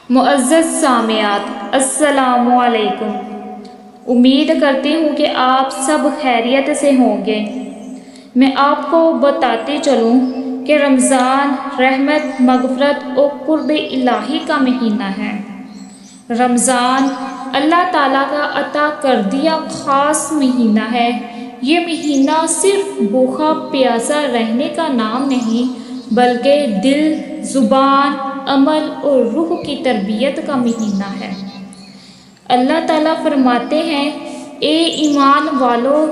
معزز سامعات، السلام علیکم۔ امید کرتی ہوں کہ آپ سب خیریت سے ہوں گے۔ میں آپ کو بتاتے چلوں کہ رمضان رحمت، مغفرت اور قرب الہی کا مہینہ ہے۔ رمضان اللہ تعالیٰ کا عطا کردہ خاص مہینہ ہے۔ یہ مہینہ صرف بھوکا پیاسا رہنے کا نام نہیں بلکہ دل، زبان، عمل اور روح کی تربیت کا مہینہ ہے۔ اللہ تعالیٰ فرماتے ہیں، اے ایمان والو،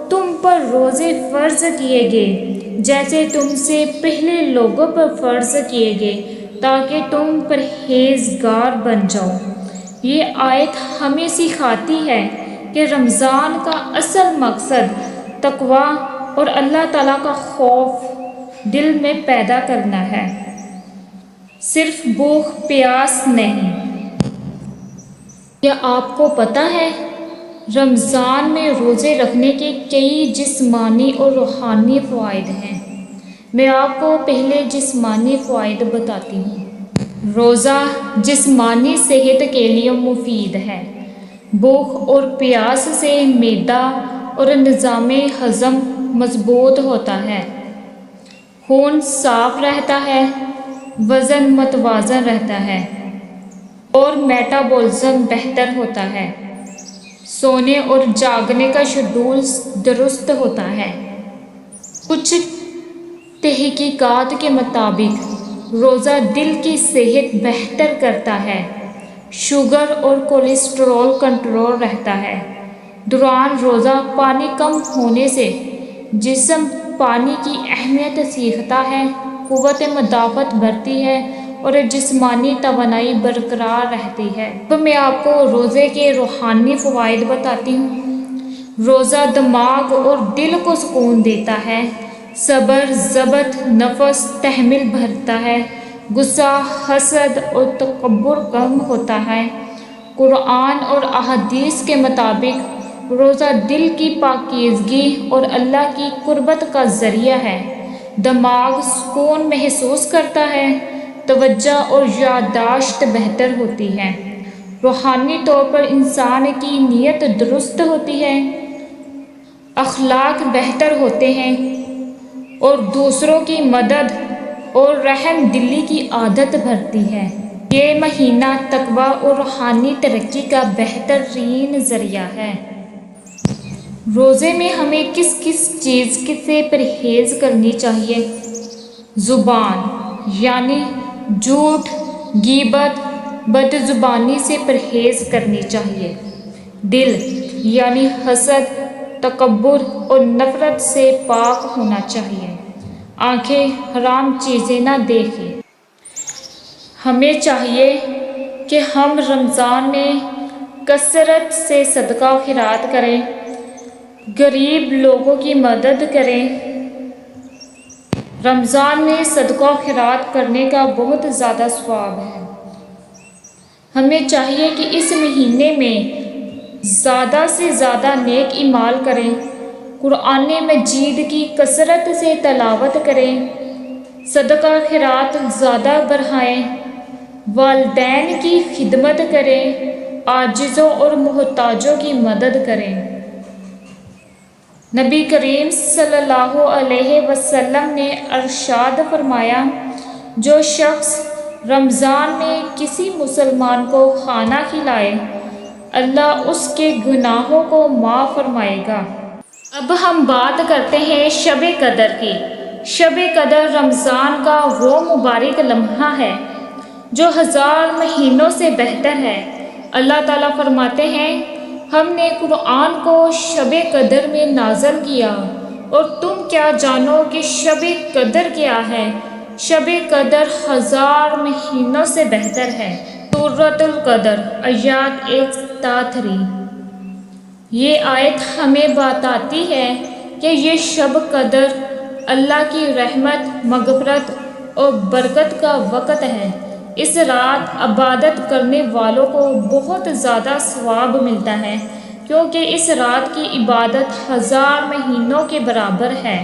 تم پر روزے فرض کیے گئے جیسے تم سے پہلے لوگوں پر فرض کیے گئے تاکہ تم پرہیزگار بن جاؤ۔ یہ آیت ہمیں سکھاتی ہے کہ رمضان کا اصل مقصد تقویٰ اور اللہ تعالیٰ کا خوف دل میں پیدا کرنا ہے، صرف بھوک پیاس نہیں۔ کیا آپ کو پتہ ہے رمضان میں روزے رکھنے کے کئی جسمانی اور روحانی فوائد ہیں؟ میں آپ کو پہلے جسمانی فوائد بتاتی ہوں۔ روزہ جسمانی صحت کے لیے مفید ہے۔ بھوک اور پیاس سے معدہ اور نظام ہضم مضبوط ہوتا ہے، خون صاف رہتا ہے، وزن متوازن رہتا ہے اور میٹابولزم بہتر ہوتا ہے۔ سونے اور جاگنے کا شیڈول درست ہوتا ہے۔ کچھ تحقیقات کے مطابق روزہ دل کی صحت بہتر کرتا ہے، شوگر اور کولیسٹرول کنٹرول رہتا ہے۔ دوران روزہ پانی کم ہونے سے جسم پانی کی اہمیت سیکھتا ہے، قوت مدافعت بڑھتی ہے اور جسمانی توانائی برقرار رہتی ہے۔ تو میں آپ کو روزے کے روحانی فوائد بتاتی ہوں۔ روزہ دماغ اور دل کو سکون دیتا ہے، صبر، ضبط، نفس تحمل بڑھتا ہے، غصہ، حسد اور تکبر کم ہوتا ہے۔ قرآن اور احادیث کے مطابق روزہ دل کی پاکیزگی اور اللہ کی قربت کا ذریعہ ہے۔ دماغ سکون محسوس کرتا ہے، توجہ اور یادداشت بہتر ہوتی ہے۔ روحانی طور پر انسان کی نیت درست ہوتی ہے، اخلاق بہتر ہوتے ہیں اور دوسروں کی مدد اور رحم دلی کی عادت بڑھتی ہے۔ یہ مہینہ تقویٰ اور روحانی ترقی کا بہترین ذریعہ ہے۔ روزے میں ہمیں کس کس چیز سے پرہیز کرنی چاہیے؟ زبان یعنی جھوٹ، غیبت، بدزبانی سے پرہیز کرنی چاہیے۔ دل یعنی حسد، تکبر اور نفرت سے پاک ہونا چاہیے۔ آنکھیں حرام چیزیں نہ دیکھیں۔ ہمیں چاہیے کہ ہم رمضان میں کثرت سے صدقہ خیرات کریں، غریب لوگوں کی مدد کریں۔ رمضان میں صدقہ خیرات کرنے کا بہت زیادہ ثواب ہے۔ ہمیں چاہیے کہ اس مہینے میں زیادہ سے زیادہ نیک اعمال کریں، قرآن مجید کی کثرت سے تلاوت کریں، صدقہ خیرات زیادہ بڑھائیں، والدین کی خدمت کریں، عاجزوں اور محتاجوں کی مدد کریں۔ نبی کریم صلی اللہ علیہ وسلم نے ارشاد فرمایا، جو شخص رمضان میں کسی مسلمان کو کھانا کھلائے، اللہ اس کے گناہوں کو معاف فرمائے گا۔ اب ہم بات کرتے ہیں شب قدر کی۔ شب قدر رمضان کا وہ مبارک لمحہ ہے جو 1000 مہینوں سے بہتر ہے۔ اللہ تعالیٰ فرماتے ہیں، ہم نے قرآن کو شب قدر میں نازل کیا اور تم کیا جانو کہ شب قدر کیا ہے؟ شب قدر 1000 مہینوں سے بہتر ہے۔ سورۃ القدر آیات 1 تا 3۔ یہ آیت ہمیں بتاتی ہے کہ یہ شب قدر اللہ کی رحمت، مغفرت اور برکت کا وقت ہے۔ اس رات عبادت کرنے والوں کو بہت زیادہ ثواب ملتا ہے کیونکہ اس رات کی عبادت 1000 مہینوں کے برابر ہے۔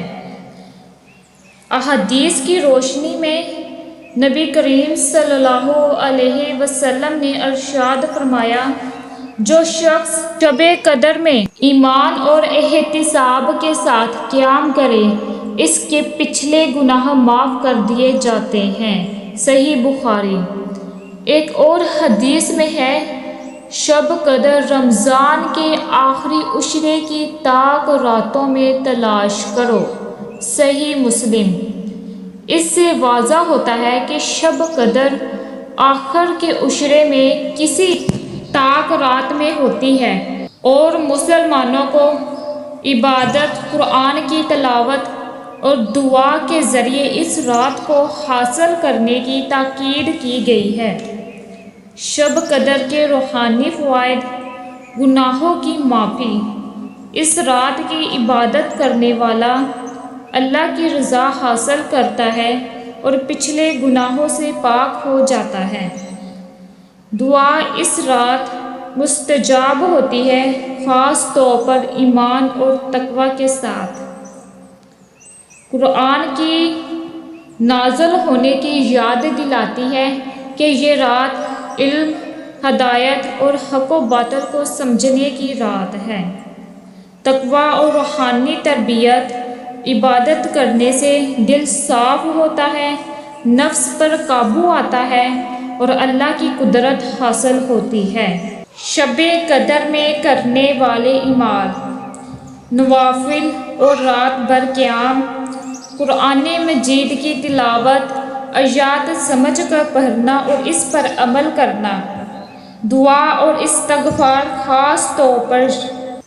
احادیث کی روشنی میں نبی کریم صلی اللہ علیہ وسلم نے ارشاد فرمایا، جو شخص شب قدر میں ایمان اور احتساب کے ساتھ قیام کرے اس کے پچھلے گناہ معاف کر دیے جاتے ہیں۔ صحیح بخاری۔ ایک اور حدیث میں ہے، شب قدر رمضان کے آخری عشرے کی تاک راتوں میں تلاش کرو۔ صحیح مسلم۔ اس سے واضح ہوتا ہے کہ شب قدر آخر کے عشرے میں کسی تاک رات میں ہوتی ہے اور مسلمانوں کو عبادت، قرآن کی تلاوت اور دعا کے ذریعے اس رات کو حاصل کرنے کی تاکید کی گئی ہے۔ شب قدر کے روحانی فوائد: گناہوں کی معافی۔ اس رات کی عبادت کرنے والا اللہ کی رضا حاصل کرتا ہے اور پچھلے گناہوں سے پاک ہو جاتا ہے۔ دعا اس رات مستجاب ہوتی ہے، خاص طور پر ایمان اور تقوی کے ساتھ۔ قرآن کی نازل ہونے کی یاد دلاتی ہے کہ یہ رات علم، ہدایت اور حق و باطل کو سمجھنے کی رات ہے۔ تقوی اور روحانی تربیت: عبادت کرنے سے دل صاف ہوتا ہے، نفس پر قابو آتا ہے اور اللہ کی قدرت حاصل ہوتی ہے۔ شب قدر میں کرنے والے اعمال: نوافل اور رات بھر قیام، قرآن مجید کی تلاوت، آیات سمجھ کر پڑھنا اور اس پر عمل کرنا، دعا اور استغفار، خاص طور پر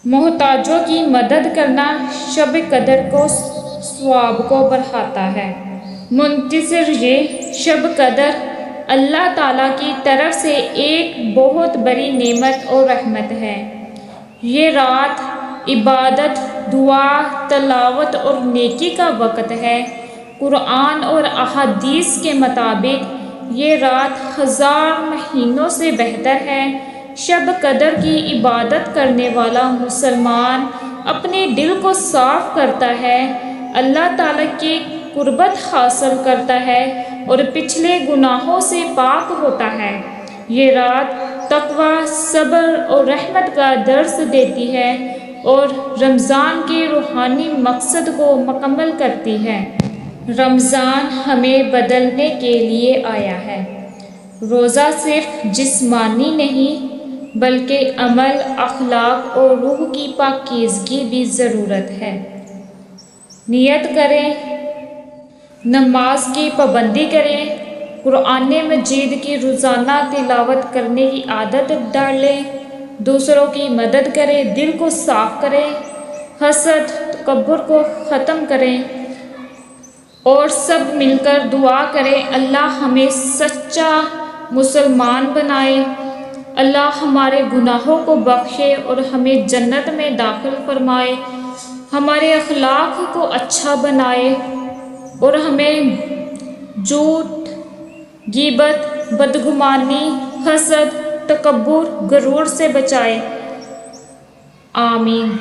محتاجوں کی مدد کرنا شب قدر کو ثواب کو بڑھاتا ہے۔ مختصر، یہ شب قدر اللہ تعالیٰ کی طرف سے ایک بہت بڑی نعمت اور رحمت ہے۔ یہ رات عبادت، دعا، تلاوت اور نیکی کا وقت ہے۔ قرآن اور احادیث کے مطابق یہ رات 1000 مہینوں سے بہتر ہے۔ شب قدر کی عبادت کرنے والا مسلمان اپنے دل کو صاف کرتا ہے، اللہ تعالیٰ کی قربت حاصل کرتا ہے اور پچھلے گناہوں سے پاک ہوتا ہے۔ یہ رات تقوی، صبر اور رحمت کا درس دیتی ہے اور رمضان کے روحانی مقصد کو مکمل کرتی ہے۔ رمضان ہمیں بدلنے کے لیے آیا ہے۔ روزہ صرف جسمانی نہیں بلکہ عمل، اخلاق اور روح کی پاکیزگی کی ضرورت ہے۔ نیت کریں، نماز کی پابندی کریں، قرآن مجید کی روزانہ تلاوت کرنے کی عادت ڈالیں، دوسروں کی مدد کریں، دل کو صاف کریں، حسد، تکبر کو ختم کریں اور سب مل کر دعا کریں، اللہ ہمیں سچا مسلمان بنائے، اللہ ہمارے گناہوں کو بخشے اور ہمیں جنت میں داخل فرمائے، ہمارے اخلاق کو اچھا بنائے اور ہمیں جھوٹ، غیبت، بدگمانی، حسد، تکبر، غرور سے بچائے۔ آمین۔